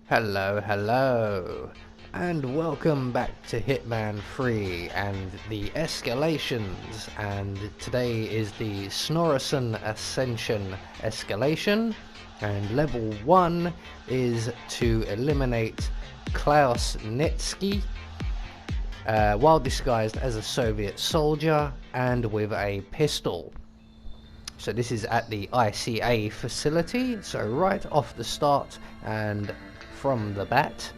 Hello, and welcome back to Hitman 3 and the Escalations, and today is the Snorrason Ascension Escalation, and level 1 is to eliminate Klaus Netsky while disguised as a Soviet soldier and with a pistol. So this is at the I.C.A. facility, so right off the start and from the bat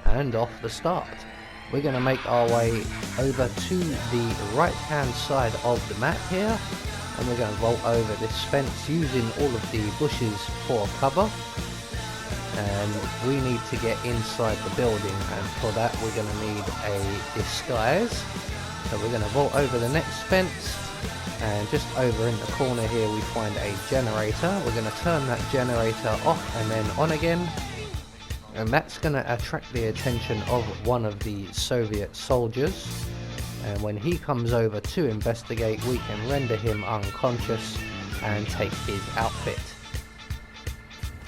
and off the start, we're going to make our way over to the right hand side of the map here, and we're going to vault over this fence using all of the bushes for cover, and we need to get inside the building, and for that we're going to need a disguise. So we're going to vault over the next fence, and just over in the corner here we find a generator. We're going to turn that generator off and then on again, and that's going to attract the attention of one of the Soviet soldiers, and when he comes over to investigate we can render him unconscious and take his outfit.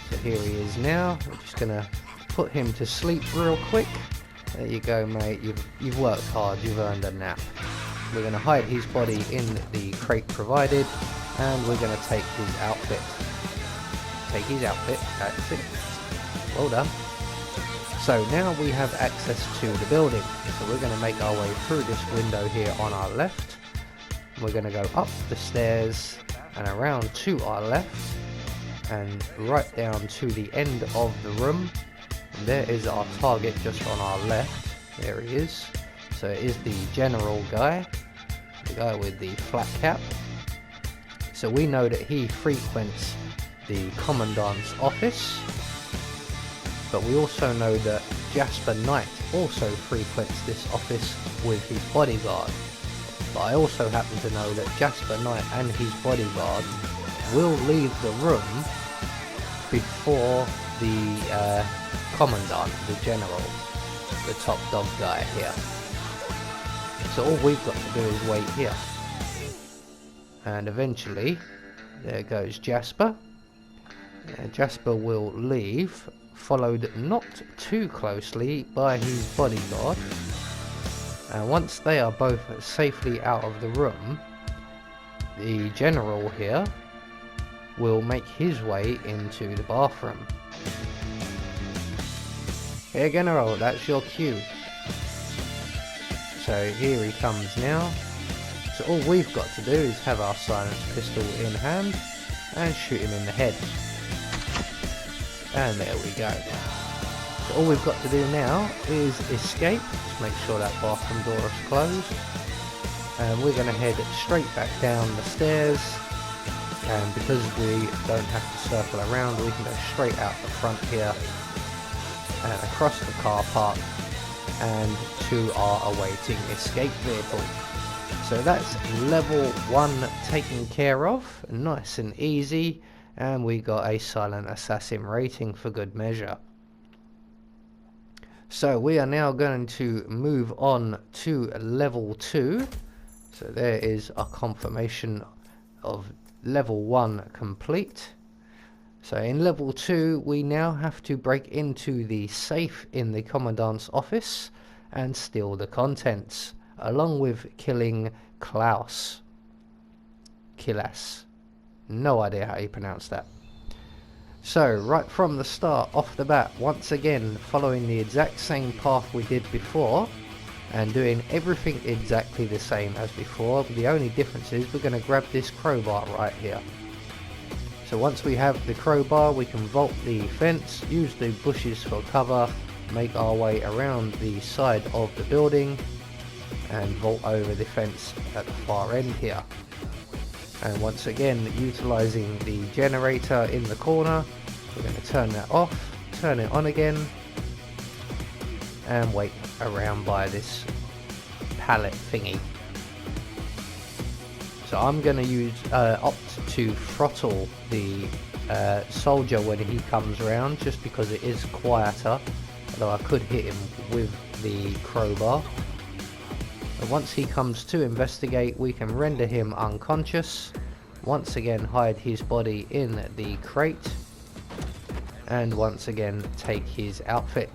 So here he is now. We're just going to put him to sleep real quick. There you go, mate, you've worked hard, you've earned a nap. We're going to hide his body in the crate provided, and we're going to take his outfit. That's it. Well done. So now we have access to the building, so we're going to make our way through this window here on our left. We're going to go up the stairs and around to our left and right down to the end of the room, and there is our target just on our left. There he is. So it is the general guy, the guy with the flat cap. So we know that he frequents the commandant's office, but we also know that Jasper Knight also frequents this office with his bodyguard. But I also happen to know that Jasper Knight and his bodyguard will leave the room before the commandant, the general, the top dog guy here. So all we've got to do is wait here, and eventually there goes Jasper. Jasper will leave, followed not too closely by his bodyguard, and once they are both safely out of the room, the general here will make his way into the bathroom. Here, General, that's your cue. So here he comes now. So all we've got to do is have our silenced pistol in hand and shoot him in the head. And there we go. So all we've got to do now is escape. Just make sure that bathroom door is closed. And we're going to head straight back down the stairs. And because we don't have to circle around, we can go straight out the front here and across the car park and to our awaiting escape vehicle. So that's level 1 taken care of, nice and easy, and we got a silent assassin rating for good measure. So we are now going to move on to level 2. So there is a confirmation of level 1 complete. So in level 2 we now have to break into the safe in the commandant's office and steal the contents, along with killing Klaus. No idea how you pronounce that. So right from the start, off the bat, once again following the exact same path we did before and doing everything exactly the same as before. The only difference is we're going to grab this crowbar right here. So once we have the crowbar, we can vault the fence, use the bushes for cover, make our way around the side of the building and vault over the fence at the far end here. And once again, utilizing the generator in the corner, we're going to turn that off, turn it on again, and wait around by this pallet thingy. So I'm going to use opt to throttle the soldier when he comes around, just because it is quieter, although I could hit him with the crowbar. And once he comes to investigate, we can render him unconscious, once again hide his body in the crate, and once again take his outfit.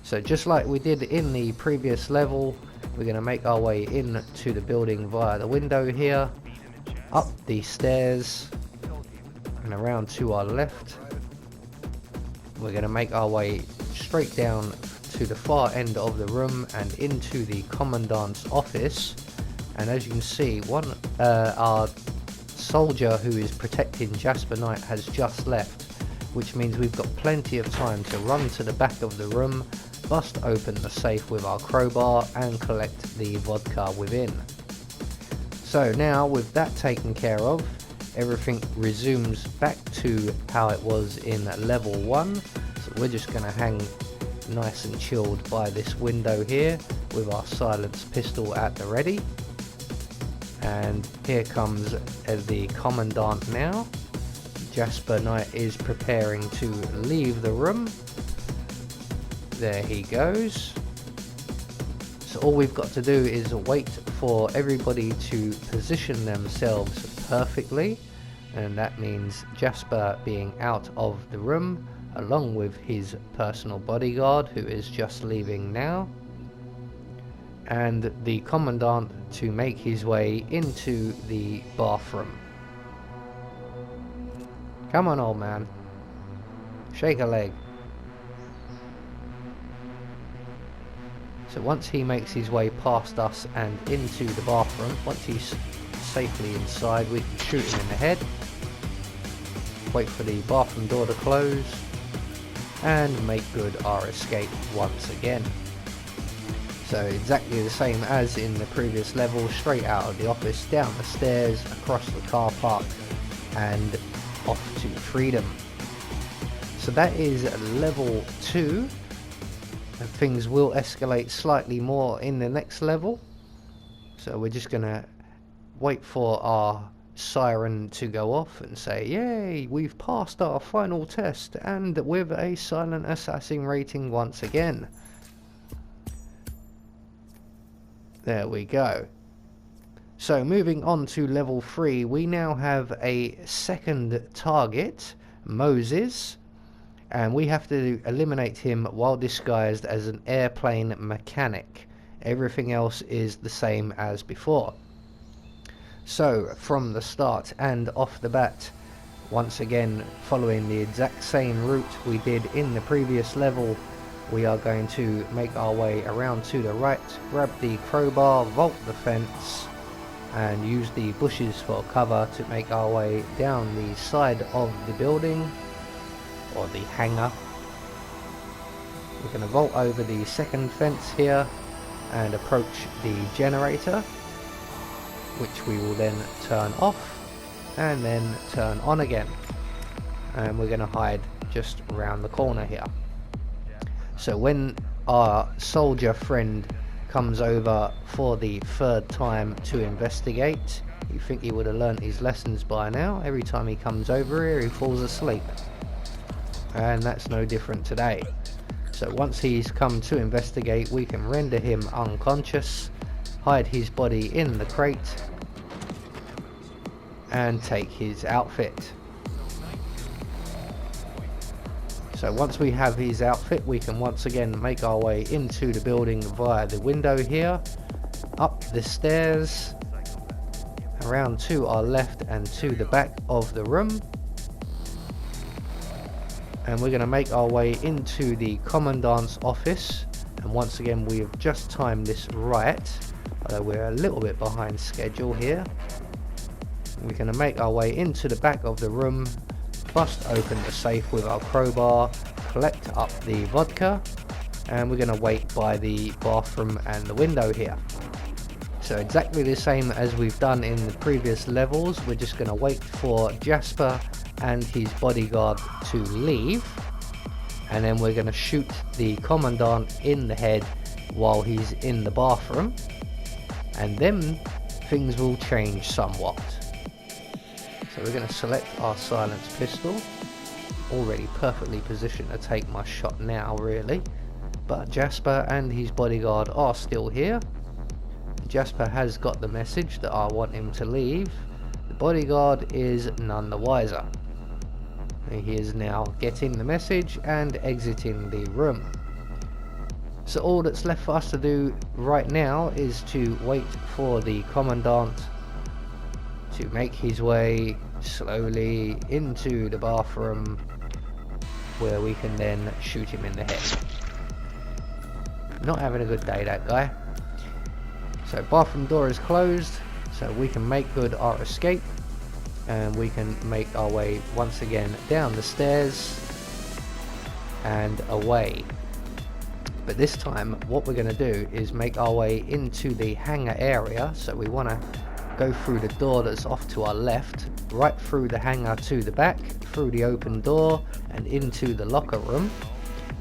So just like we did in the previous level, we're going to make our way into the building via the window here, up the stairs and around to our left. We're going to make our way straight down to the far end of the room and into the commandant's office. And as you can see, our soldier who is protecting Jasper Knight has just left, which means we've got plenty of time to run to the back of the room, bust open the safe with our crowbar and collect the vodka within. So now with that taken care of, everything resumes back to how it was in level 1. So we're just going to hang nice and chilled by this window here with our silenced pistol at the ready. And here comes the commandant now. Jasper Knight is preparing to leave the room. There he goes. So all we've got to do is wait for everybody to position themselves perfectly, and that means Jasper being out of the room along with his personal bodyguard who is just leaving now, and the commandant to make his way into the bathroom. Come on, old man, shake a leg. So once he makes his way past us and into the bathroom, once he's safely inside, we can shoot him in the head, wait for the bathroom door to close, and make good our escape once again. So exactly the same as in the previous level, straight out of the office, down the stairs, across the car park, and off to freedom. So that is level 2. And things will escalate slightly more in the next level. So we're just going to wait for our siren to go off and say, yay, we've passed our final test and with a silent assassin rating once again. There we go. So moving on to level 3, we now have a second target, Moses. And we have to eliminate him while disguised as an airplane mechanic. Everything else is the same as before. So from the start and off the bat, once again following the exact same route we did in the previous level, we are going to make our way around to the right, grab the crowbar, vault the fence, and use the bushes for cover to make our way down the side of the building, or the hangar. We're going to vault over the second fence here and approach the generator, which we will then turn off and then turn on again. And we're going to hide just around the corner here. So when our soldier friend comes over for the third time to investigate, you think he would have learnt his lessons by now. Every time he comes over here, he falls asleep. And that's no different today. So once he's come to investigate, we can render him unconscious, hide his body in the crate, and take his outfit. So once we have his outfit, we can once again make our way into the building via the window here, up the stairs, around to our left and to the back of the room. And we're going to make our way into the commandant's office, and once again we have just timed this right, although we're a little bit behind schedule here. We're going to make our way into the back of the room, bust open the safe with our crowbar, collect up the vodka, and we're going to wait by the bathroom and the window here. So exactly the same as we've done in the previous levels, we're just going to wait for Jasper and his bodyguard to leave, and then we're going to shoot the commandant in the head while he's in the bathroom, and then things will change somewhat. So we're going to select our silenced pistol, already perfectly positioned to take my shot now really, but Jasper and his bodyguard are still here. Jasper has got the message that I want him to leave. The bodyguard is none the wiser. He is now getting the message and exiting the room. So all that's left for us to do right now is to wait for the Commandant to make his way slowly into the bathroom, where we can then shoot him in the head. Not having a good day, that guy. So bathroom door is closed, so we can make good our escape, and we can make our way once again down the stairs and away. But this time what we're going to do is make our way into the hangar area. So we want to go through the door that's off to our left, right through the hangar to the back, through the open door and into the locker room.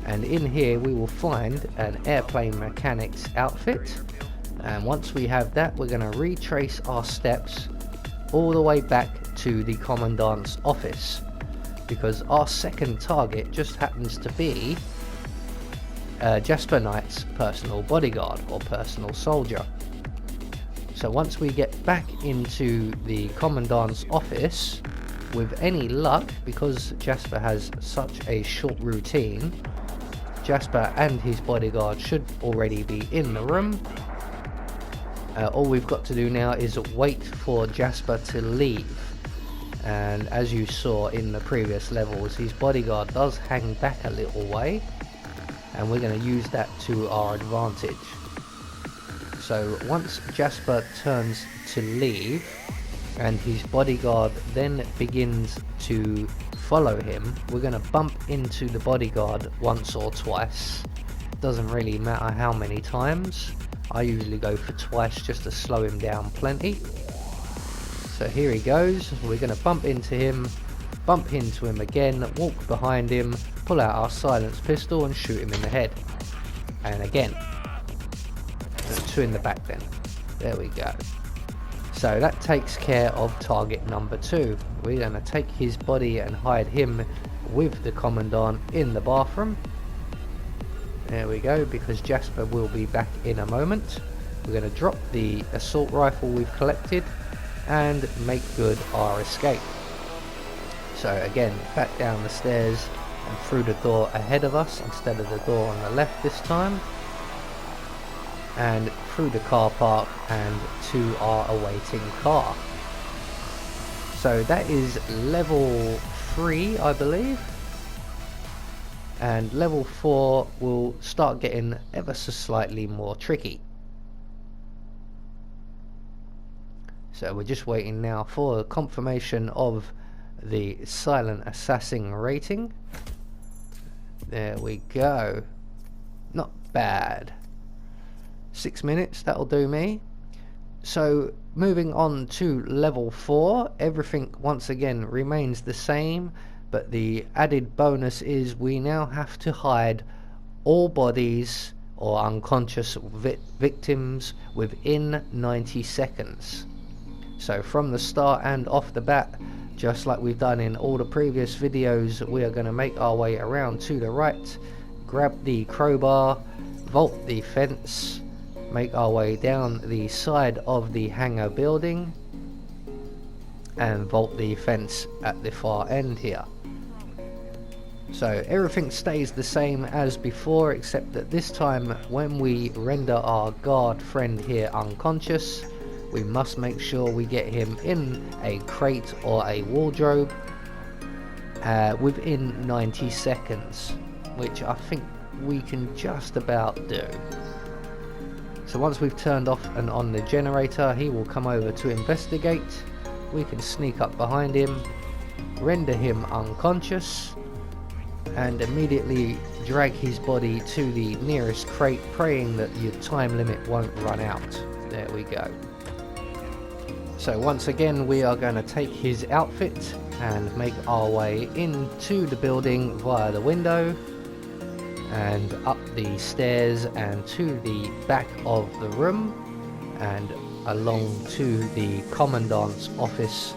And in here we will find an airplane mechanic's outfit, and once we have that, we're going to retrace our steps all the way back to the Commandant's office, because our second target just happens to be Jasper Knight's personal bodyguard or personal soldier. So once we get back into the Commandant's office, with any luck, because Jasper has such a short routine, Jasper and his bodyguard should already be in the room. All we've got to do now is wait for Jasper to leave. And as you saw in the previous levels, his bodyguard does hang back a little way, and we're going to use that to our advantage. So once Jasper turns to leave and his bodyguard then begins to follow him, we're going to bump into the bodyguard once or twice. Doesn't really matter how many times. I usually go for twice just to slow him down plenty. So here he goes. We're going to bump into him again, walk behind him, pull out our silenced pistol and shoot him in the head. And again. Two in the back then. There we go. So that takes care of target number 2. We're going to take his body and hide him with the Commandant in the bathroom. There we go, because Jasper will be back in a moment. We're going to drop the assault rifle we've collected and make good our escape. So again, back down the stairs and through the door ahead of us instead of the door on the left this time. And through the car park and to our awaiting car. So that is level 3, I believe. And level 4 will start getting ever so slightly more tricky. So we're just waiting now for confirmation of the Silent Assassin rating. There we go. Not bad. 6 minutes, that'll do me. So moving on to level 4, everything once again remains the same, but the added bonus is we now have to hide all bodies or unconscious victims within 90 seconds. So from the start and off the bat, just like we've done in all the previous videos, we are going to make our way around to the right, grab the crowbar, vault the fence, make our way down the side of the hangar building and vault the fence at the far end here. So everything stays the same as before, except that this time when we render our guard friend here unconscious, we must make sure we get him in a crate or a wardrobe within 90 seconds, which I think we can just about do. So once we've turned off and on the generator, he will come over to investigate. We can sneak up behind him, render him unconscious, and immediately drag his body to the nearest crate, praying that your time limit won't run out. There we go. So once again, we are going to take his outfit and make our way into the building via the window and up the stairs and to the back of the room and along to the Commandant's office,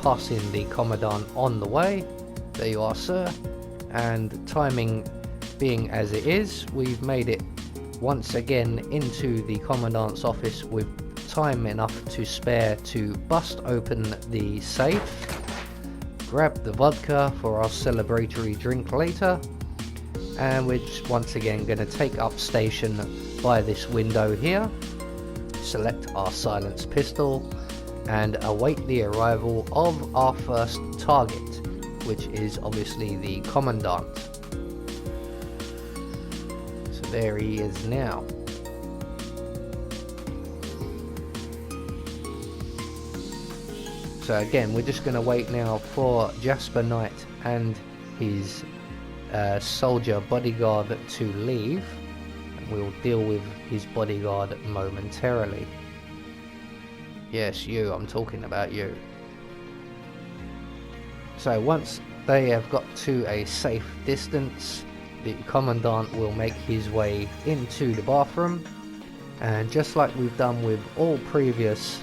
passing the Commandant on the way. There you are, sir. And timing being as it is, we've made it once again into the Commandant's office with time enough to spare to bust open the safe, grab the vodka for our celebratory drink later, and we're just once again going to take up station by this window here, select our silenced pistol, and await the arrival of our first target, which is obviously the Commandant. So there he is now. So again, we're just going to wait now for Jasper Knight and his soldier bodyguard to leave, and we'll deal with his bodyguard momentarily. Yes, you, I'm talking about you. So once they have got to a safe distance, the Commandant will make his way into the bathroom, and just like we've done with all previous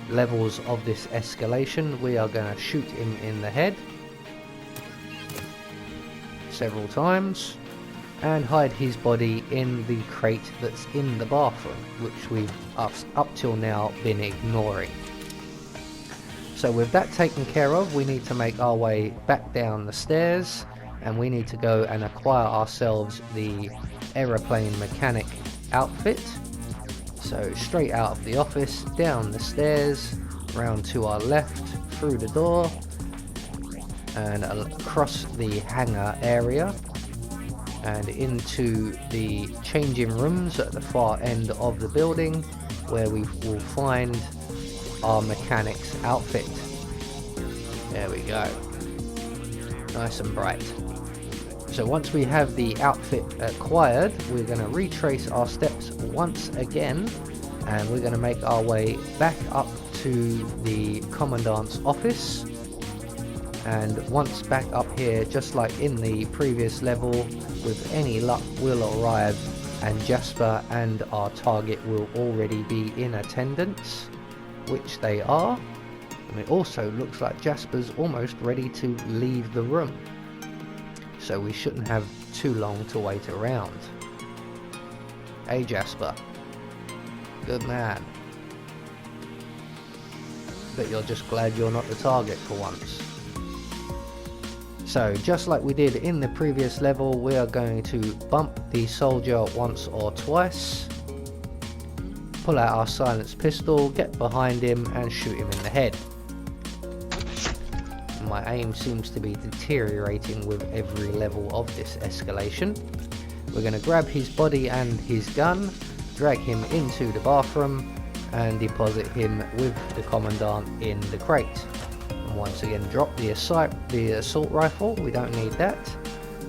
levels of this escalation, we are going to shoot him in the head several times and hide his body in the crate that's in the bathroom, which we've up till now been ignoring. So with that taken care of, we need to make our way back down the stairs, and we need to go and acquire ourselves the aeroplane mechanic outfit. So straight out of the office, down the stairs, round to our left, through the door, and across the hangar area, and into the changing rooms at the far end of the building, where we will find our mechanic's outfit. There we go. Nice and bright. So once we have the outfit acquired, we're going to retrace our steps once again, and we're going to make our way back up to the Commandant's office. And once back up here, just like in the previous level, with any luck we'll arrive and Jasper and our target will already be in attendance, which they are. And it also looks like Jasper's almost ready to leave the room, so we shouldn't have too long to wait around. Hey Jasper, good man. But you're just glad you're not the target for once. So just like we did in the previous level, we are going to bump the soldier once or twice, pull out our silenced pistol, get behind him and shoot him in the head. My aim seems to be deteriorating with every level of this escalation. We're going to grab his body and his gun, drag him into the bathroom and deposit him with the Commandant in the crate. And once again drop the assault rifle, we don't need that.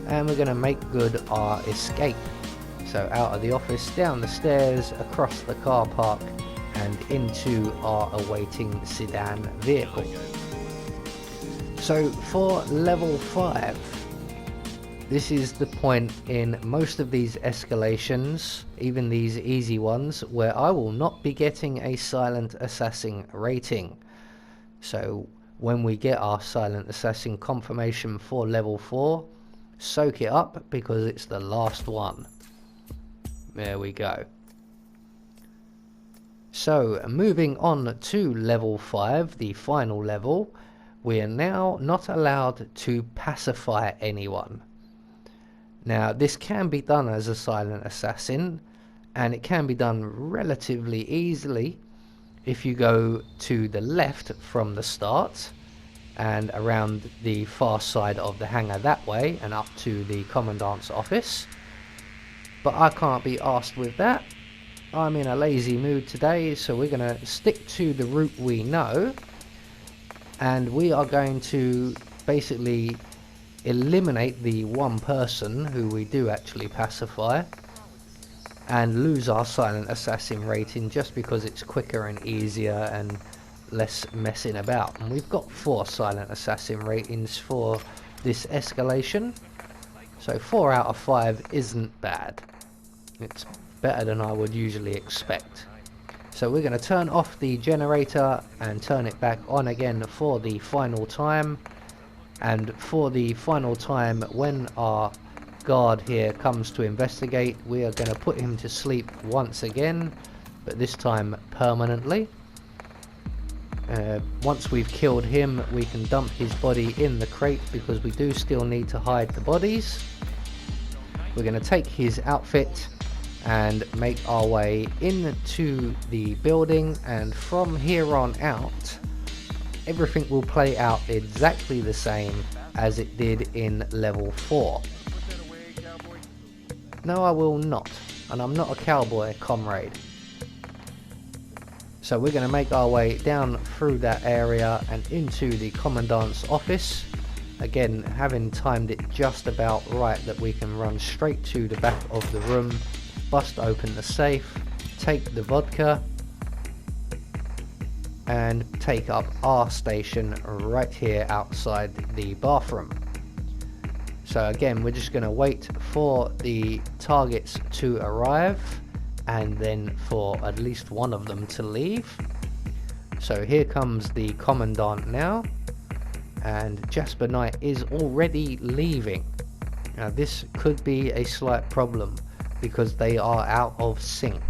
And we're going to make good our escape. So out of the office, down the stairs, across the car park and into our awaiting sedan vehicle. So for level 5, this is the point in most of these escalations, even these easy ones, where I will not be getting a silent assassin rating. So when we get our silent assassin confirmation for level 4, soak it up because it's the last one. There we go. So moving on to level 5, the final level, we are now not allowed to pacify anyone. Now this can be done as a silent assassin, and it can be done relatively easily if you go to the left from the start and around the far side of the hangar that way and up to the Commandant's office. But I can't be asked with that. I'm in a lazy mood today, so we're going to stick to the route we know. And we are going to basically eliminate the one person who we do actually pacify and lose our silent assassin rating just because it's quicker and easier and less messing about. And we've got 4 silent assassin ratings for this escalation, so 4 out of 5 isn't bad. It's better than I would usually expect. So we're going to turn off the generator and turn it back on again for the final time. And for the final time, when our guard here comes to investigate, we are going to put him to sleep once again, but this time permanently. Once we've killed him, we can dump his body in the crate because we do still need to hide the bodies. We're going to take his outfit and make our way into the building, and from here on out everything will play out exactly the same as it did in level 4. No, I will not, and I'm not a cowboy, comrade. So we're going to make our way down through that area and into the commandant's office. Again, having timed it just about right that we can run straight to the back of the room, bust open the safe, take the vodka, and take up our station right here outside the bathroom. So again, we're just going to wait for the targets to arrive and then for at least one of them to leave. So here comes the commandant now, and Jasper Knight is already leaving. Now this could be a slight problem because they are out of sync.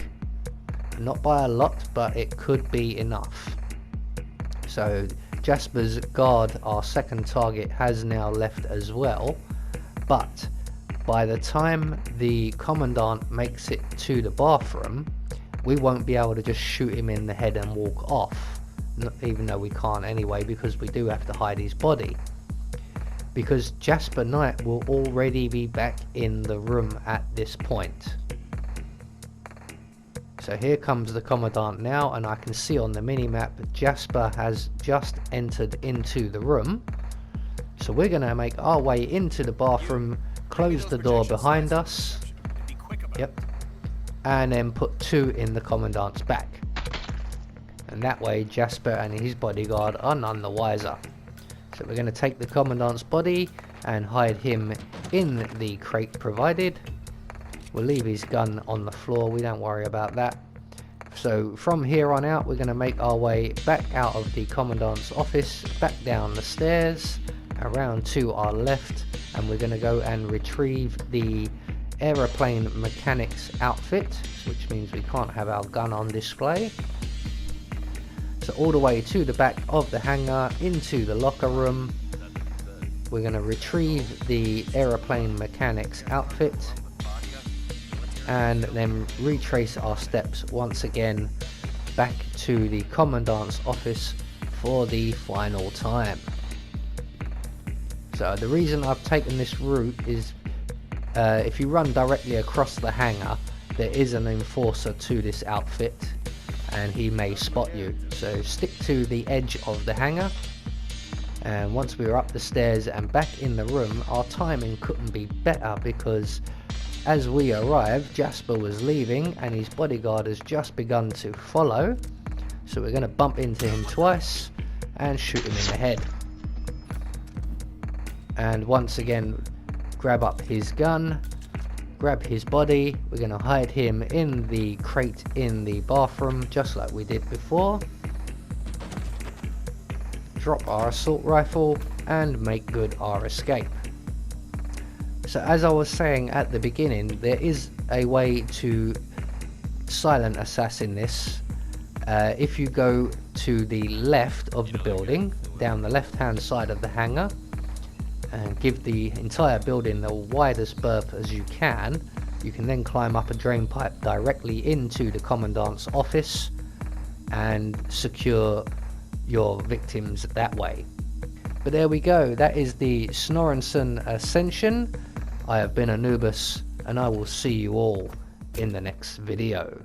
Not by a lot, but it could be enough. So Jasper's guard, our second target, has now left as well, but by the time the commandant makes it to the bathroom, we won't be able to just shoot him in the head and walk off, even though we can't anyway because we do have to hide his body, because Jasper Knight will already be back in the room at this point. So here comes the commandant now, and I can see on the minimap Jasper has just entered into the room. So we're going to make our way into the bathroom, close the door behind us, yep, and then put 2 in the commandant's back, and that way Jasper and his bodyguard are none the wiser. So we're going to take the commandant's body and hide him in the crate provided. We'll leave his gun on the floor, we don't worry about that. So from here on out we're going to make our way back out of the commandant's office, back down the stairs, around to our left, and we're going to go and retrieve the aeroplane mechanic's outfit, which means we can't have our gun on display. So all the way to the back of the hangar, into the locker room, we're going to retrieve the aeroplane mechanic's outfit and then retrace our steps once again back to the commandant's office for the final time. So the reason I've taken this route is if you run directly across the hangar, there is an enforcer to this outfit and he may spot you. So stick to the edge of the hangar, and once we were up the stairs and back in the room, our timing couldn't be better because as we arrived, Jasper was leaving and his bodyguard has just begun to follow. So we're going to bump into him twice and shoot him in the head. And once again, grab up his gun, grab his body. We're going to hide him in the crate in the bathroom just like we did before. Drop our assault rifle and make good our escape. So as I was saying at the beginning, there is a way to silent assassin this. If you go to the left of the building, down the left hand side of the hangar, and give the entire building the widest berth as you can then climb up a drain pipe directly into the commandant's office and secure your victims that way. But there we go, that is the Snorrason Ascension. I have been Anubis, and I will see you all in the next video.